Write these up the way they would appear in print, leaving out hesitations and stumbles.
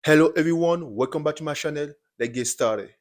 Hello everyone, welcome back to my channel. Let's get started.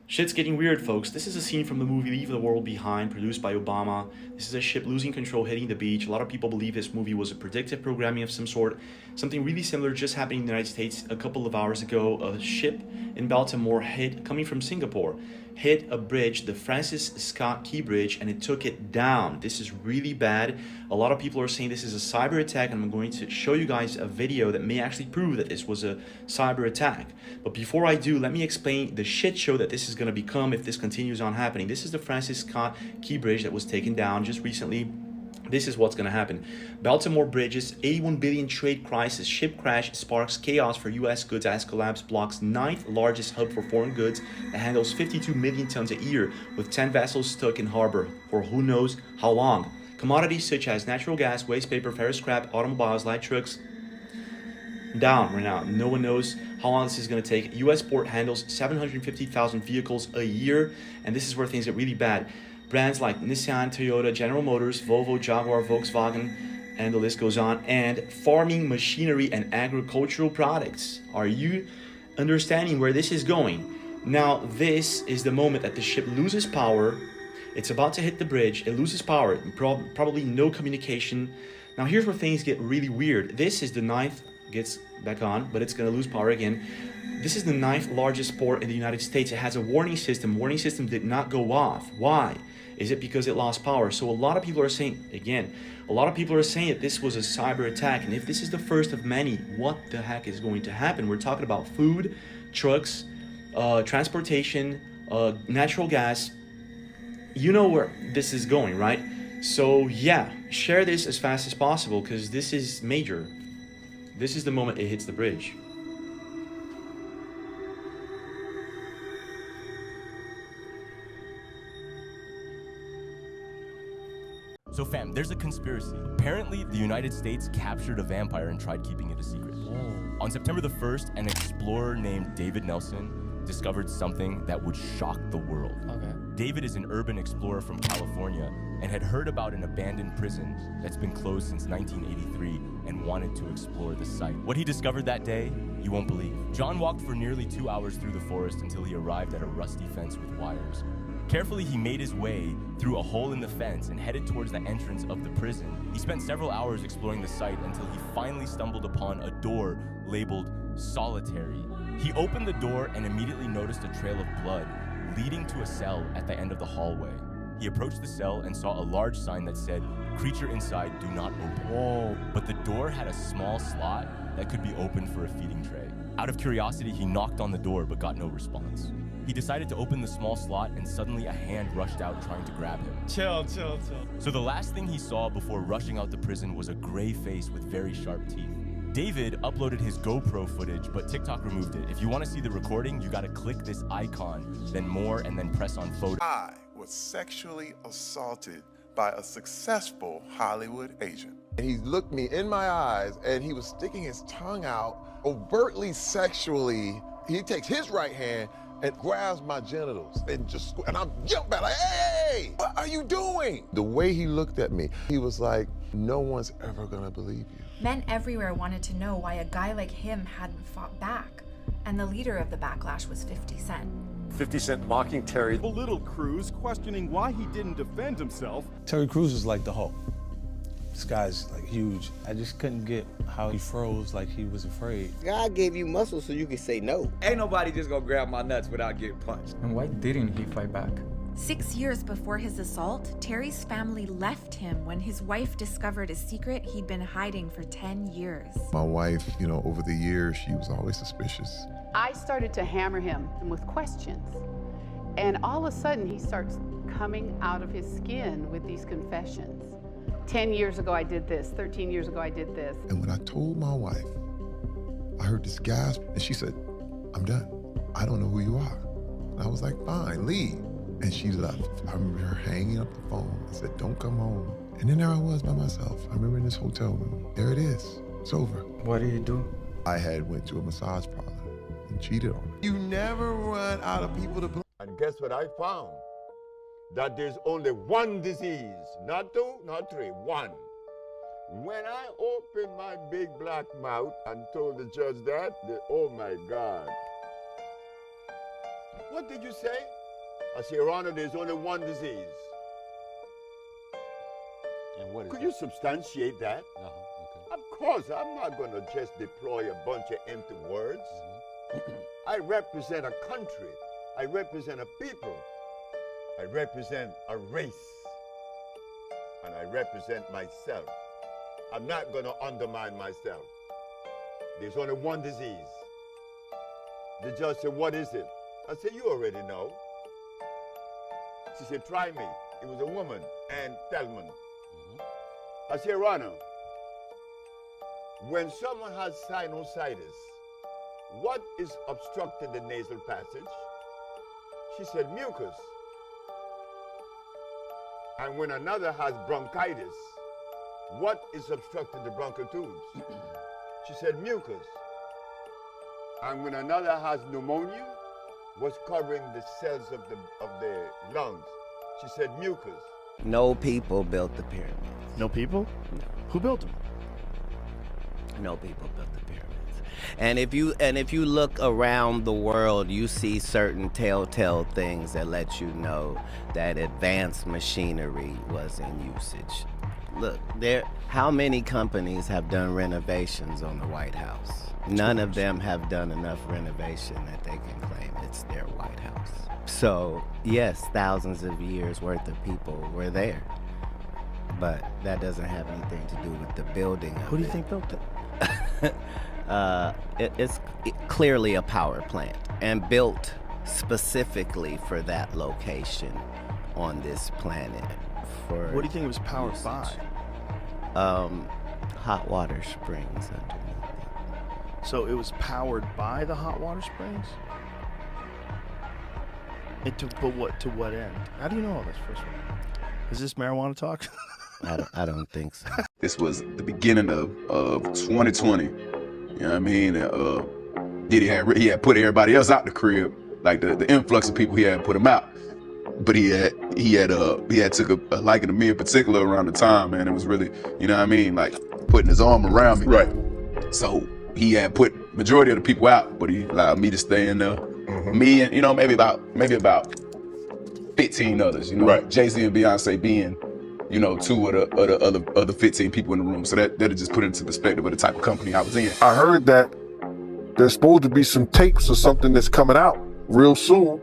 Shit's getting weird, folks. This is a scene from the movie Leave the World Behind, produced by Obama. This is a ship losing control hitting the beach. A lot of people believe this movie was a predictive programming of some sort. Something really similar just happened in the United States a couple of hours ago. A ship in Baltimore coming from Singapore, hit a bridge, the Francis Scott Key Bridge, and it took it down. This is really bad. A lot of people are saying this is a cyber attack, and I'm going to show you guys a video that may actually prove that this was a cyber attack. But before I do, let me explain the shit show that this is going to become if this continues on happening. This is the Francis Scott Key Bridge that was taken down just recently. This is what's going to happen. Baltimore bridges, 81 billion trade crisis, ship crash sparks chaos for U.S. goods as collapse blocks ninth largest hub for foreign goods that handles 52 million tons a year with 10 vessels stuck in harbor for who knows how long. Commodities such as natural gas, waste paper, ferrous scrap, automobiles, light trucks, down right now. No one knows how long this is going to take. U.S. port handles 750,000 vehicles a year, and this is where things get really bad. Brands like Nissan, Toyota, General Motors, Volvo, Jaguar, Volkswagen, and the list goes on, and farming machinery and agricultural products. Are you understanding where this is going? Now, this is the moment that the ship loses power. It's about to hit the bridge. It loses power, probably no communication. Now, here's where things get really weird. This is the ninth, gets back on, but it's going to lose power again. This is the ninth largest port in the United States. It has a warning system. Warning system did not go off. Why? Is it because it lost power? So a lot of people are saying, again, a lot of people are saying that this was a cyber attack. And if this is the first of many, what the heck is going to happen? We're talking about food, trucks, transportation, natural gas. You know where this is going, right? So yeah, share this as fast as possible because this is major. This is the moment it hits the bridge. So fam, there's a conspiracy. Apparently, the United States captured a vampire and tried keeping it a secret. On September the 1st, an explorer named David Nelson discovered something that would shock the world. Okay. David is an urban explorer from California and had heard about an abandoned prison that's been closed since 1983 and wanted to explore the site. What he discovered that day, you won't believe. John walked for nearly 2 hours through the forest until he arrived at a rusty fence with wires. Carefully, he made his way through a hole in the fence and headed towards the entrance of the prison. He spent several hours exploring the site until he finally stumbled upon a door labeled solitary. He opened the door and immediately noticed a trail of blood leading to a cell at the end of the hallway. He approached the cell and saw a large sign that said, "Creature inside, do not open." Whoa. But the door had a small slot that could be opened for a feeding tray. Out of curiosity, he knocked on the door but got no response. He decided to open the small slot and suddenly a hand rushed out trying to grab him. Chill. So the last thing he saw before rushing out the prison was a gray face with very sharp teeth. David uploaded his GoPro footage, but TikTok removed it. If you want to see the recording, you gotta click this icon, then more, and then press on photo. I was sexually assaulted by a successful Hollywood agent. He looked me in my eyes and he was sticking his tongue out overtly sexually. He takes his right hand and grabs my genitals and I'm jumping back like, hey, what are you doing? The way he looked at me, he was like, no one's ever gonna believe you. Men everywhere wanted to know why a guy like him hadn't fought back. And the leader of the backlash was 50 Cent. 50 Cent mocking Terry. Belittled Cruz, questioning why he didn't defend himself. Terry Crews is like the Hulk. This guy's like huge. I just couldn't get how he froze like he was afraid. God gave you muscles so you can say no. Ain't nobody just gonna grab my nuts without getting punched. And why didn't he fight back? 6 years before his assault, Terry's family left him when his wife discovered a secret he'd been hiding for 10 years. My wife, over the years, she was always suspicious. I started to hammer him with questions. And all of a sudden, he starts coming out of his skin with these confessions. 10 years ago, I did this. 13 years ago, I did this. And when I told my wife, I heard this gasp, and she said, I'm done. I don't know who you are. And I was like, fine, leave. And she left. I remember her hanging up the phone. I said, don't come home. And then there I was by myself. I remember in this hotel room. There it is. It's over. What did you do? I had went to a massage parlor and cheated on her. You never run out of people to blame. And guess what I found? That there's only one disease, not two, not three, one. When I opened my big black mouth and told the judge that, oh my God. What did you say? I said, Your Honor, there's only one disease. And what is Could it? you substantiate that? Okay. Of course, I'm not going to just deploy a bunch of empty words. I represent a country. I represent a people. I represent a race. And I represent myself. I'm not going to undermine myself. There's only one disease. The judge said, what is it? I said, you already know. She said, try me. It was a woman, Ann Thelman. I said, Your Honor, when someone has sinusitis, what is obstructing the nasal passage? She said, mucus. And when another has bronchitis, what is obstructing the bronchial tubes? She said, mucus. And when another has pneumonia, what's covering the cells of the lungs? She said, mucus. No people built the pyramids. No people? No. Who built them? No people built the pyramids. And if you look around the world, you see certain telltale things that let you know that advanced machinery was in usage. Look, how many companies have done renovations on the White House? None of them have done enough renovation that they can claim it's their White House. So, yes, thousands of years worth of people were there. But that doesn't have anything to do with the building of it. Who do you think built it? It's clearly a power plant and built specifically for that location on this planet. For What do you think it was powered usage. by? Hot water springs underneath it. So it was powered by the hot water springs? But to what end? How do you know all this, first of all? Is this marijuana talk? I don't think so. This was the beginning of 2020. You know what I mean? Diddy had put everybody else out the crib, like the influx of people he had put him out. But he had took a liking to me in particular around the time, man. It was really, you know what I mean, like putting his arm around me. Right. So he had put majority of the people out, but he allowed me to stay in there. Me and maybe about 15 others. Right. Jay-Z and Beyonce being, two of the other 15 people in the room. So that just put into perspective of the type of company I was in. I heard that there's supposed to be some tapes or something that's coming out real soon.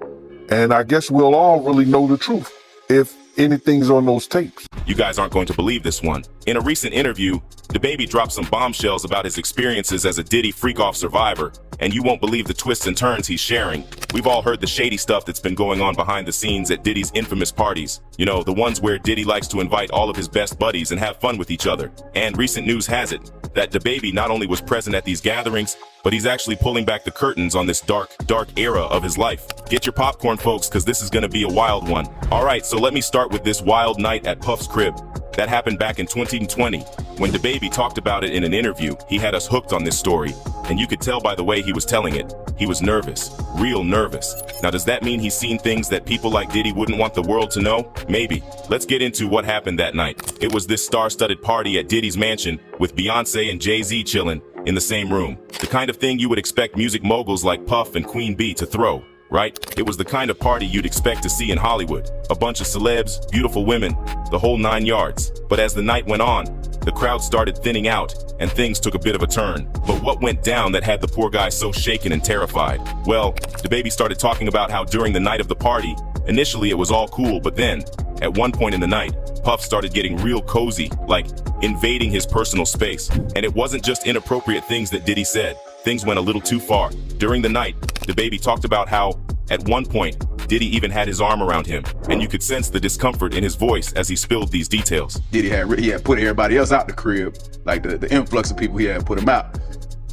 And I guess we'll all really know the truth if anything's on those tapes. You guys aren't going to believe this one. In a recent interview, DaBaby dropped some bombshells about his experiences as a Diddy freak-off survivor, and you won't believe the twists and turns he's sharing. We've all heard the shady stuff that's been going on behind the scenes at Diddy's infamous parties. The ones where Diddy likes to invite all of his best buddies and have fun with each other. And recent news has it that DaBaby not only was present at these gatherings, but he's actually pulling back the curtains on this dark era of his life. Get your popcorn, folks, because this is going to be a wild one. Alright, so let me start with this wild night at Puff's crib. That happened back in 2020. When DaBaby talked about it in an interview, he had us hooked on this story. And you could tell by the way he was telling it. He was nervous, real nervous. Now, does that mean he's seen things that people like Diddy wouldn't want the world to know? Maybe. Let's get into what happened that night. It was this star-studded party at Diddy's mansion with Beyonce and Jay-Z chilling in the same room. The kind of thing you would expect music moguls like Puff and Queen Bee to throw. Right? It was the kind of party you'd expect to see in Hollywood. A bunch of celebs, beautiful women, the whole 9 yards. But as the night went on, the crowd started thinning out, and things took a bit of a turn. But what went down that had the poor guy so shaken and terrified? Well, DaBaby started talking about how during the night of the party, initially it was all cool, but then, at one point in the night, Puff started getting real cozy, like invading his personal space. And it wasn't just inappropriate things that Diddy said. Things went a little too far. During the night, DaBaby talked about how, at one point, Diddy even had his arm around him, and you could sense the discomfort in his voice as he spilled these details. Diddy had put everybody else out the crib, like the influx of people he had put him out.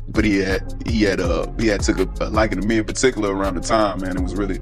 But he had took a liking to me in particular around the time, man. It was really,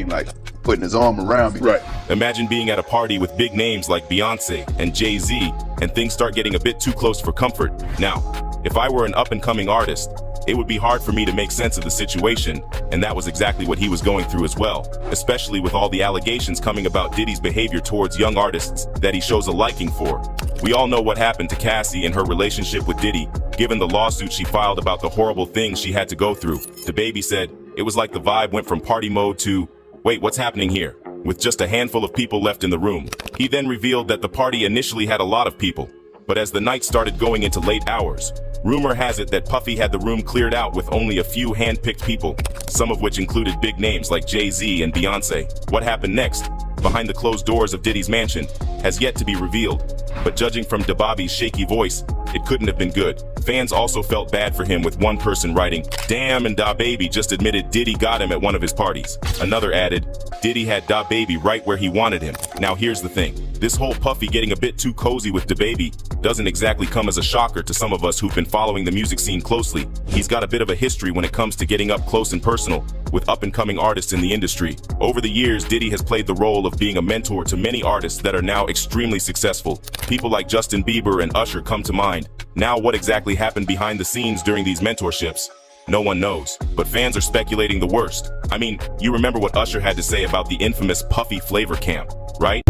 like putting his arm around me. Right. Imagine being at a party with big names like Beyonce and Jay-Z, and things start getting a bit too close for comfort. Now, if I were an up-and-coming artist, It would be hard for me to make sense of the situation, and that was exactly what he was going through as well, especially with all the allegations coming about Diddy's behavior towards young artists that he shows a liking for. We all know what happened to Cassie and her relationship with Diddy, given the lawsuit she filed about the horrible things she had to go through. DaBaby said, "It was like the vibe went from party mode to, wait, what's happening here?" with just a handful of people left in the room. He then revealed that the party initially had a lot of people, but as the night started going into late hours, rumor has it that Puffy had the room cleared out with only a few hand-picked people, some of which included big names like Jay-Z and Beyonce. What happened next, behind the closed doors of Diddy's mansion, has yet to be revealed, but judging from DaBaby's shaky voice, it couldn't have been good. Fans also felt bad for him, with one person writing, "Damn, and DaBaby just admitted Diddy got him at one of his parties." Another added, "Diddy had DaBaby right where he wanted him." Now here's the thing. This whole Puffy getting a bit too cozy with DaBaby doesn't exactly come as a shocker to some of us who've been following the music scene closely. He's got a bit of a history when it comes to getting up close and personal with up-and-coming artists in the industry. Over the years, Diddy has played the role of being a mentor to many artists that are now extremely successful. People like Justin Bieber and Usher come to mind. Now, what exactly happened behind the scenes during these mentorships? No one knows, but fans are speculating the worst. I mean, you remember what Usher had to say about the infamous Puffy Flavor Camp, right?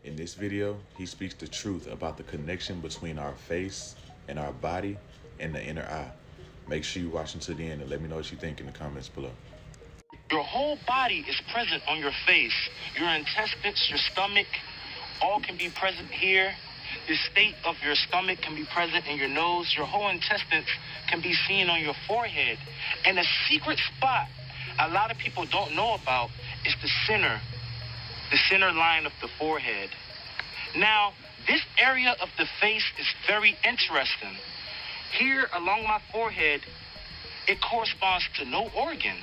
In this video, he speaks the truth about the connection between our face and our body and the inner eye. Make sure you watch until the end and let me know what you think in the comments below. Your whole body is present on your face. Your intestines, your stomach, all can be present here. The state of your stomach can be present in your nose. Your whole intestines can be seen on your forehead. And a secret spot a lot of people don't know about is the center line of the forehead. Now, this area of the face is very interesting. Here along my forehead, it corresponds to no organ.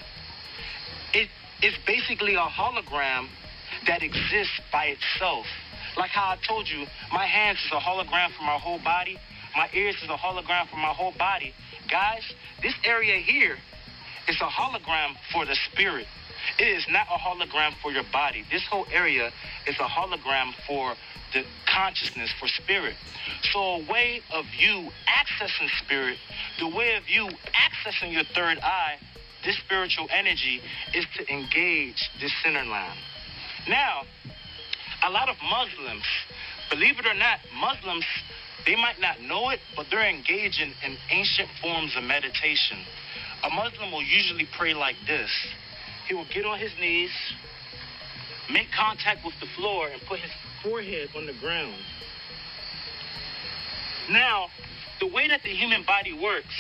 It is basically a hologram that exists by itself. Like how I told you, my hands is a hologram for my whole body. My ears is a hologram for my whole body. Guys, this area here is a hologram for the spirit. It is not a hologram for your body. This whole area is a hologram for the consciousness, for spirit. So a way of you accessing spirit, the way of you accessing your third eye, this spiritual energy, is to engage this center line. Now, a lot of Muslims, believe it or not, Muslims, they might not know it, but they're engaging in ancient forms of meditation. A Muslim will usually pray like this. He will get on his knees, make contact with the floor, and put his forehead on the ground. Now, the way that the human body works,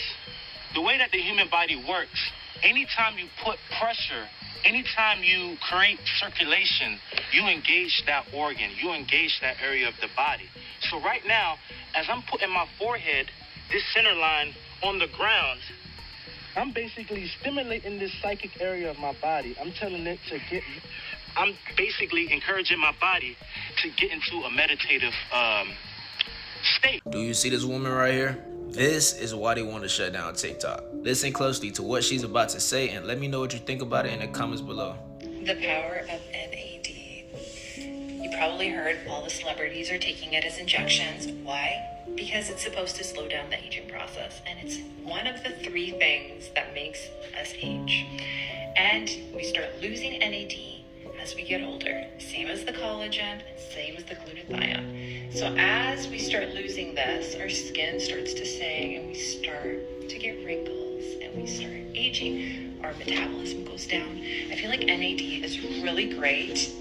anytime you put pressure, anytime you create circulation, you engage that organ, you engage that area of the body. So right now, as I'm putting my forehead, this center line, on the ground, I'm basically stimulating this psychic area of my body. I'm basically encouraging my body to get into a meditative state. Do you see this woman right here? This is why they want to shut down TikTok. Listen closely to what she's about to say and let me know what you think about it in the comments below. The power of NAD. You probably heard all the celebrities are taking it as injections. Why? Because it's supposed to slow down the aging process, and it's one of the 3 things that makes us age. And we start losing NAD as we get older, same as the collagen, same as the glutathione. So as we start losing this, our skin starts to sag and we start to get wrinkles and we start aging. Our metabolism goes down. I feel like NAD is really great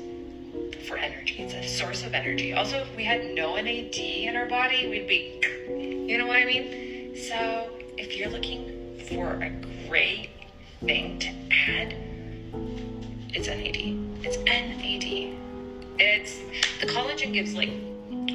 for energy. It's a source of energy. Also, if we had no NAD in our body, we'd be, you know what I mean? So if you're looking for a great thing to add, it's NAD. It's NAD. The collagen gives like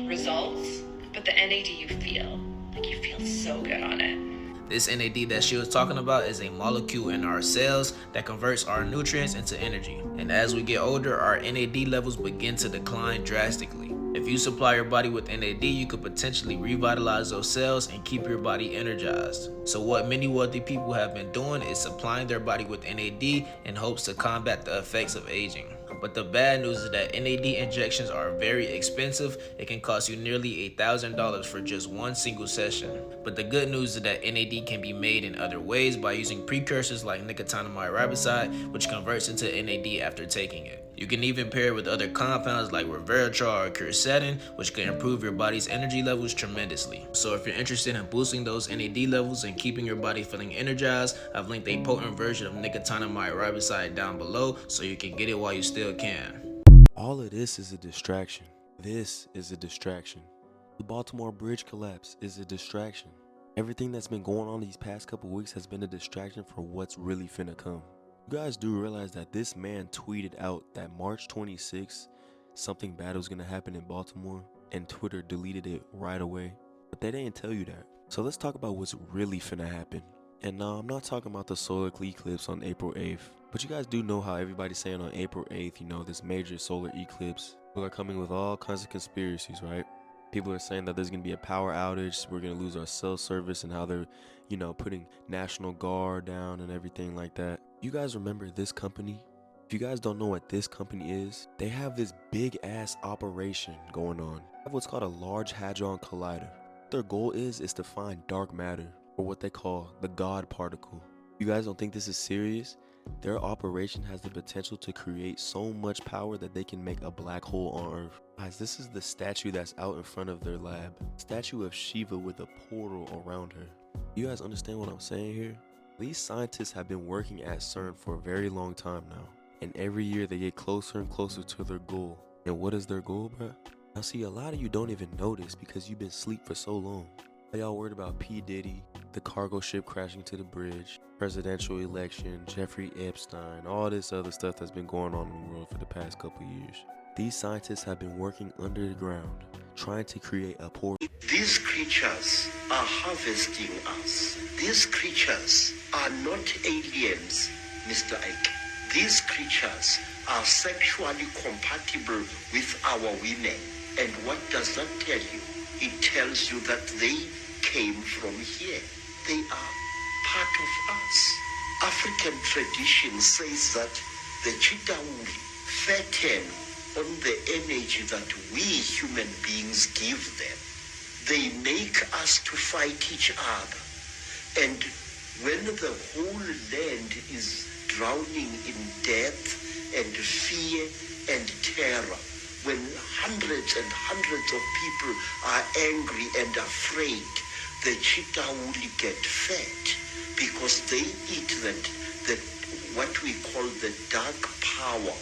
results, but the NAD you feel so good on it. This NAD that she was talking about is a molecule in our cells that converts our nutrients into energy. And as we get older, our NAD levels begin to decline drastically. If you supply your body with NAD, you could potentially revitalize those cells and keep your body energized. So what many wealthy people have been doing is supplying their body with NAD in hopes to combat the effects of aging. But the bad news is that NAD injections are very expensive. It can cost you nearly $1,000 for just one single session. But the good news is that NAD can be made in other ways by using precursors like nicotinamide riboside, which converts into NAD after taking it. You can even pair it with other compounds like resveratrol or quercetin, which can improve your body's energy levels tremendously. So if you're interested in boosting those NAD levels and keeping your body feeling energized, I've linked a potent version of nicotinamide riboside down below so you can get it while you still can. All of this is a distraction. This is a distraction. The Baltimore Bridge collapse is a distraction. Everything that's been going on these past couple weeks has been a distraction for what's really finna come. You guys do realize that this man tweeted out that March 26th, something bad was gonna happen in Baltimore, and Twitter deleted it right away. But they didn't tell you that. So let's talk about what's really finna happen. And no, I'm not talking about the solar eclipse on April 8th. But you guys do know how everybody's saying on April 8th, you know, this major solar eclipse. People are coming with all kinds of conspiracies, right? People are saying that there's gonna be a power outage, we're gonna lose our cell service, and how they're, you know, putting National Guard down and everything like that. You guys remember this company? If you guys don't know what this company is, they have this big ass operation going on. They have what's called a Large Hadron Collider. Their goal is to find dark matter, or what they call the God particle. You guys don't think this is serious? Their operation has the potential to create so much power that they can make a black hole on Earth. Guys, this is the statue that's out in front of their lab. Statue of Shiva with a portal around her. You guys understand what I'm saying here? These scientists have been working at CERN for a very long time now. And every year they get closer and closer to their goal. And what is their goal, bruh? Now see, a lot of you don't even notice because you've been asleep for so long. Y'all worried about P. Diddy, the cargo ship crashing to the bridge, presidential election, Jeffrey Epstein, all this other stuff that's been going on in the world for the past couple years. These scientists have been working under the ground, trying to create a portal. These creatures are harvesting us. These creatures are not aliens, Mr. Ike. These creatures are sexually compatible with our women. And what does that tell you? It tells you that they came from here. They are part of us. African tradition says that the Chitauri fatten on the energy that we human beings give them. They make us to fight each other. And when the whole land is drowning in death and fear and terror, when hundreds and hundreds of people are angry and afraid, the Chitauri get fat because they eat that what we call the dark power,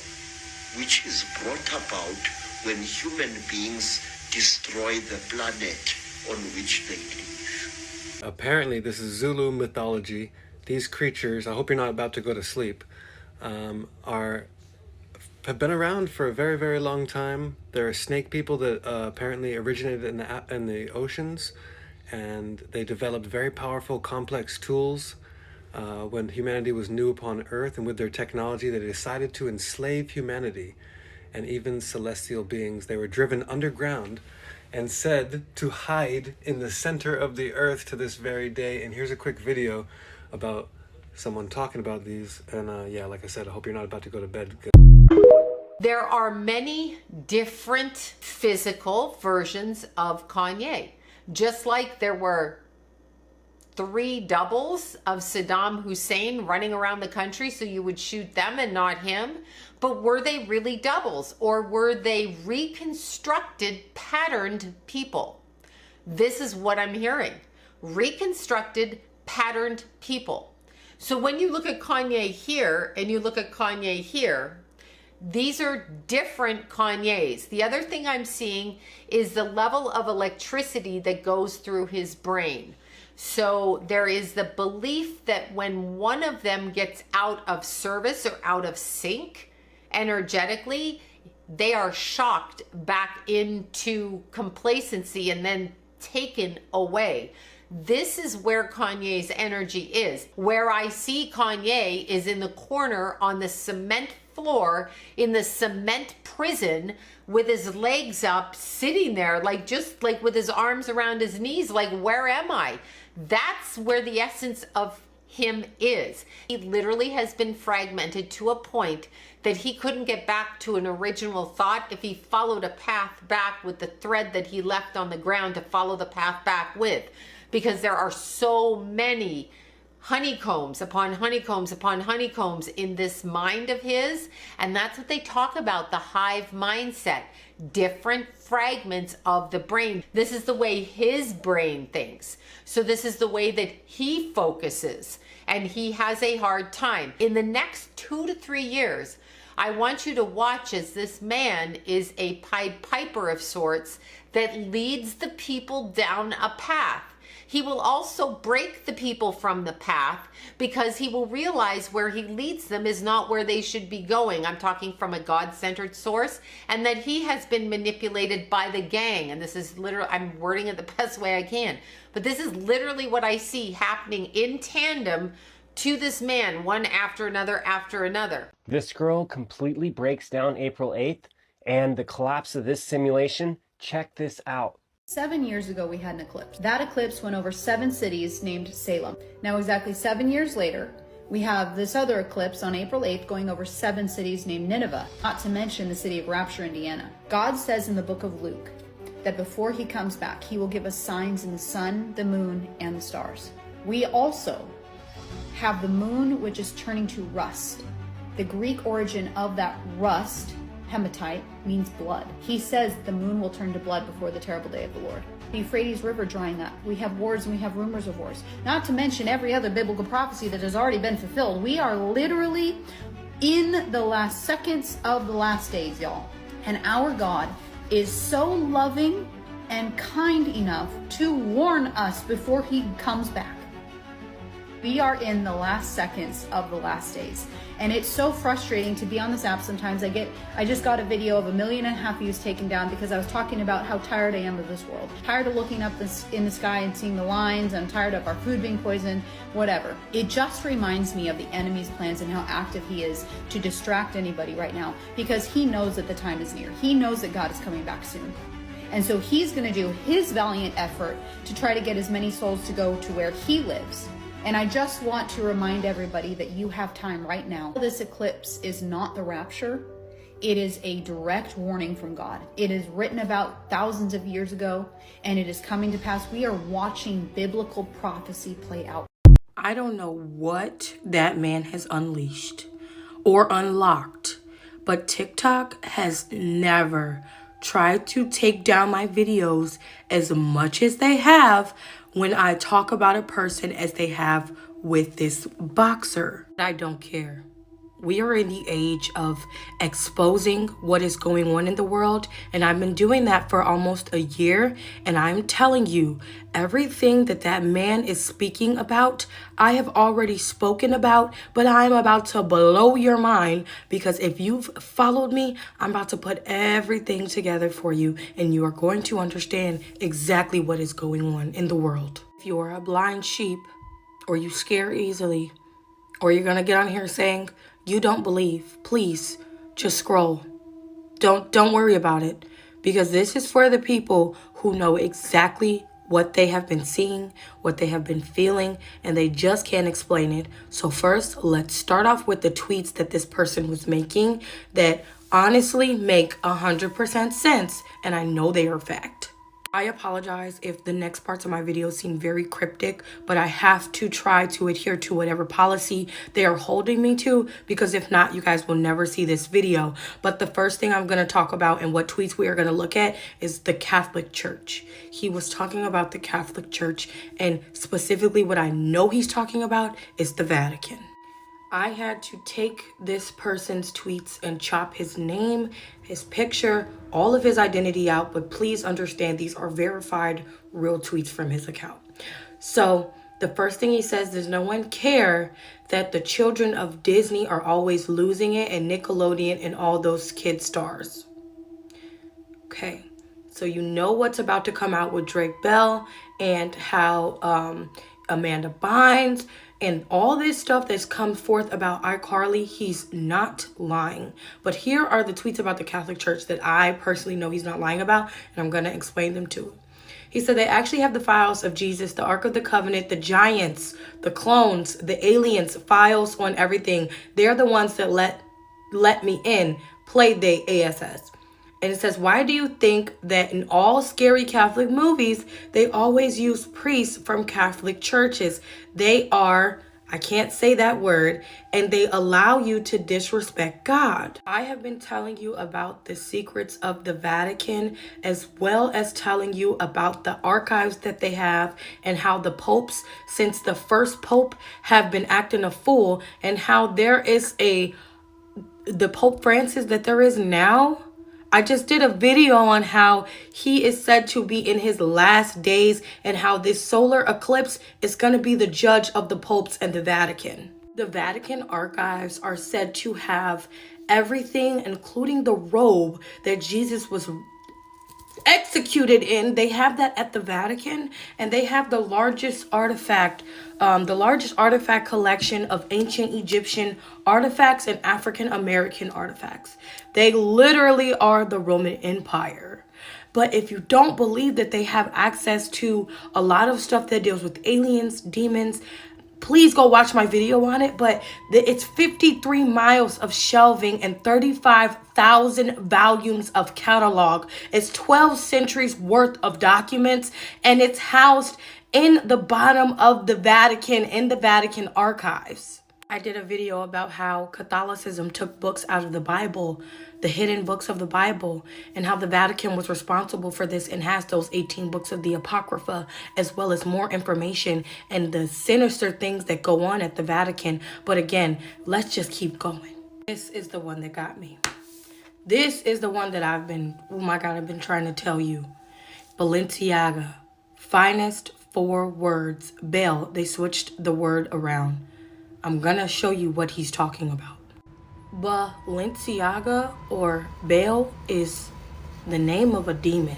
which is brought about when human beings destroy the planet on which they live. Apparently, this is Zulu mythology. These creatures, I hope you're not about to go to sleep, have been around for a very, very long time. There are snake people that apparently originated in the oceans, and they developed very powerful, complex tools when humanity was new upon Earth, and with their technology, they decided to enslave humanity and even celestial beings. They were driven underground and said to hide in the center of the Earth to this very day. And here's a quick video about someone talking about these. And yeah, like I said, I hope you're not about to go to bed. There are many different physical versions of Kanye. Just like there were 3 doubles of Saddam Hussein running around the country so you would shoot them and not him. But were they really doubles, or were they reconstructed, patterned people? This is what I'm hearing. Reconstructed, patterned people. So when you look at Kanye here and you look at Kanye here, these are different Kanyes. The other thing I'm seeing is the level of electricity that goes through his brain. So there is the belief that when one of them gets out of service or out of sync energetically, they are shocked back into complacency and then taken away. This is where Kanye's energy is. Where I see Kanye is in the corner on the cement floor in the cement prison with his legs up, sitting there like just like with his arms around his knees, like, where am I? That's where the essence of him is. He literally has been fragmented to a point that he couldn't get back to an original thought if he followed a path back with the thread that he left on the ground to follow the path back with. Because there are so many honeycombs upon honeycombs upon honeycombs in this mind of his. And that's what they talk about, the hive mindset. Different fragments of the brain. This is the way his brain thinks. So this is the way that he focuses. And he has a hard time. In the next 2 to 3 years, I want you to watch as this man is a Pied Piper of sorts that leads the people down a path. He will also break the people from the path because he will realize where he leads them is not where they should be going. I'm talking from a God-centered source, and that he has been manipulated by the gang. And this is literally, I'm wording it the best way I can, but this is literally what I see happening in tandem to this man, one after another after another. This scroll completely breaks down April 8th and the collapse of this simulation. Check this out. 7 years ago, we had an eclipse. That eclipse went over 7 cities named Salem. Now, exactly 7 years later, we have this other eclipse on April 8th going over 7 cities named Nineveh, not to mention the city of Rapture, Indiana. God says in the book of Luke that before he comes back, he will give us signs in the sun, the moon, and the stars. We also have the moon, which is turning to rust. The Greek origin of that rust, hematite, means blood. He says the moon will turn to blood before the terrible day of the Lord. The Euphrates River drying up. We have wars and we have rumors of wars. Not to mention every other biblical prophecy that has already been fulfilled. We are literally in the last seconds of the last days, y'all. And our God is so loving and kind enough to warn us before he comes back. We are in the last seconds of the last days. And it's so frustrating to be on this app sometimes. I just got a video of 1.5 million views taken down because I was talking about how tired I am of this world. Tired of looking up in the sky and seeing the lines. I'm tired of our food being poisoned, whatever. It just reminds me of the enemy's plans and how active he is to distract anybody right now, because he knows that the time is near. He knows that God is coming back soon. And so he's going to do his valiant effort to try to get as many souls to go to where he lives. And I just want to remind everybody that you have time right now. This eclipse is not the rapture. It is a direct warning from God. It is written about thousands of years ago, and it is coming to pass. We are watching biblical prophecy play out. I don't know what that man has unleashed or unlocked, but TikTok has never tried to take down my videos as much as they have when I talk about a person as they have with this boxer. I don't care. We are in the age of exposing what is going on in the world, and I've been doing that for almost a year, and I'm telling you, everything that that man is speaking about, I have already spoken about, but I'm about to blow your mind, because if you've followed me, I'm about to put everything together for you, and you are going to understand exactly what is going on in the world. If you are a blind sheep, or you scare easily, or you're gonna get on here saying, you don't believe, please just scroll. Don't worry about it, because this is for the people who know exactly what they have been seeing, what they have been feeling, and they just can't explain it. So first, let's start off with the tweets that this person was making that honestly make 100% sense, and I know they are fact. I apologize if the next parts of my video seem very cryptic, but I have to try to adhere to whatever policy they are holding me to, because if not, you guys will never see this video. But the first thing I'm going to talk about and what tweets we are going to look at is the Catholic Church. He was talking about the Catholic Church, and specifically what I know he's talking about is the Vatican. I had to take this person's tweets and chop his name, his picture, all of his identity out, but please understand these are verified real tweets from his account. So the first thing he says, does no one care that the children of Disney are always losing it, and Nickelodeon and all those kid stars? Okay, so you know what's about to come out with Drake Bell and how Amanda Bynes and all this stuff that's come forth about iCarly. He's not lying. But here are the tweets about the Catholic Church that I personally know he's not lying about, and I'm going to explain them to you. He said they actually have the files of Jesus, the Ark of the Covenant, the giants, the clones, the aliens, files on everything. They're the ones that let me in, played the ASS. And it says, why do you think that in all scary Catholic movies, they always use priests from Catholic churches? They are, I can't say that word, and they allow you to disrespect God. I have been telling you about the secrets of the Vatican, as well as telling you about the archives that they have and how the popes, since the first pope, have been acting a fool, and how there is the Pope Francis that there is now. I just did a video on how he is said to be in his last days and how this solar eclipse is going to be the judge of the popes and the Vatican. The Vatican archives are said to have everything, including the robe that Jesus was executed in. They have that at the Vatican, and they have the largest artifact collection of ancient Egyptian artifacts and African American artifacts. They literally are the Roman Empire. But if you don't believe that they have access to a lot of stuff that deals with aliens, demons, please go watch my video on it. But it's 53 miles of shelving and 35,000 volumes of catalog. It's 12 centuries worth of documents, and it's housed in the bottom of the Vatican, in the Vatican archives. I did a video about how Catholicism took books out of the Bible, the hidden books of the Bible, and how the Vatican was responsible for this and has those 18 books of the Apocrypha, as well as more information and the sinister things that go on at the Vatican. But again, let's just keep going. This is the one that got me. This is the one that I've been trying to tell you. Balenciaga, finest 4 words. Bail, they switched the word around. I'm gonna show you what he's talking about. Balenciaga, or Baal, is the name of a demon.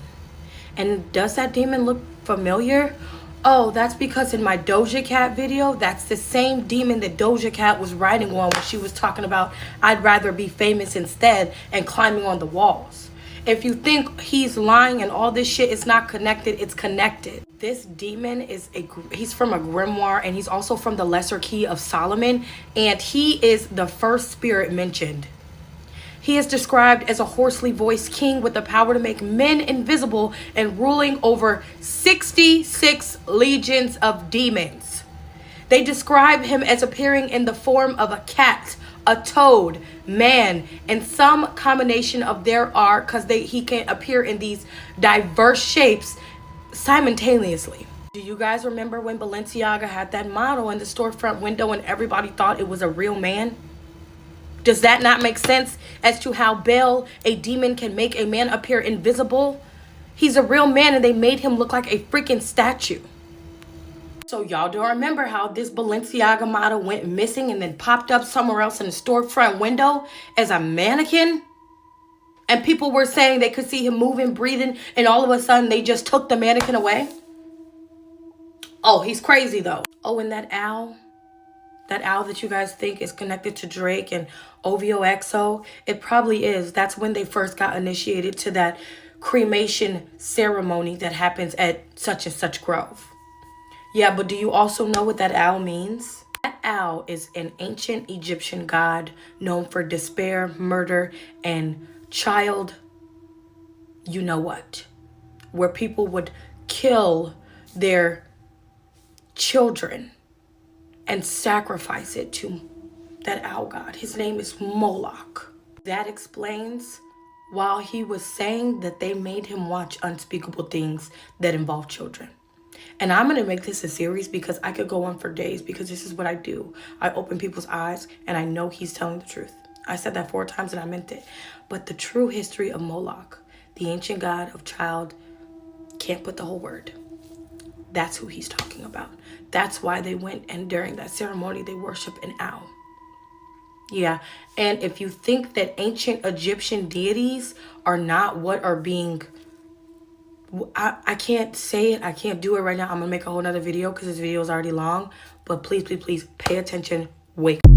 And does that demon look familiar? Oh, that's because in my Doja Cat video, that's the same demon that Doja Cat was riding on when she was talking about I'd rather be famous instead and climbing on the walls. If you think he's lying and all this shit is not connected, it's connected. This demon he's from a grimoire, and he's also from the Lesser Key of Solomon, and he is the first spirit mentioned. He is described as a hoarsely voiced king with the power to make men invisible and ruling over 66 legions of demons. They describe him as appearing in the form of a cat, a toad, man, and some combination of because he can appear in these diverse shapes simultaneously. Do you guys remember when Balenciaga had that model in the storefront window and everybody thought it was a real man? Does that not make sense as to how Baal, a demon, can make a man appear invisible? He's a real man and they made him look like a freaking statue. So y'all don't remember how this Balenciaga model went missing and then popped up somewhere else in the storefront window as a mannequin? And people were saying they could see him moving, breathing, and all of a sudden they just took the mannequin away? Oh, he's crazy though. Oh, and that owl that you guys think is connected to Drake and OVO, it probably is. That's when they first got initiated to that cremation ceremony that happens at such and such grove. Yeah, but do you also know what that owl means? That owl is an ancient Egyptian god known for despair, murder, and child, you know what, where people would kill their children and sacrifice it to that owl god. His name is Moloch. That explains why he was saying that they made him watch unspeakable things that involve children. And I'm going to make this a series because I could go on for days, because this is what I do. I open people's eyes and I know he's telling the truth. I said that 4 times and I meant it. But the true history of Moloch, the ancient god of child, can't put the whole word. That's who he's talking about. That's why they went and during that ceremony they worship an owl. Yeah, and if you think that ancient Egyptian deities are not what are being... I can't say it. I can't do it right now. I'm going to make a whole nother video because this video is already long. But please, please, please pay attention. Wake up.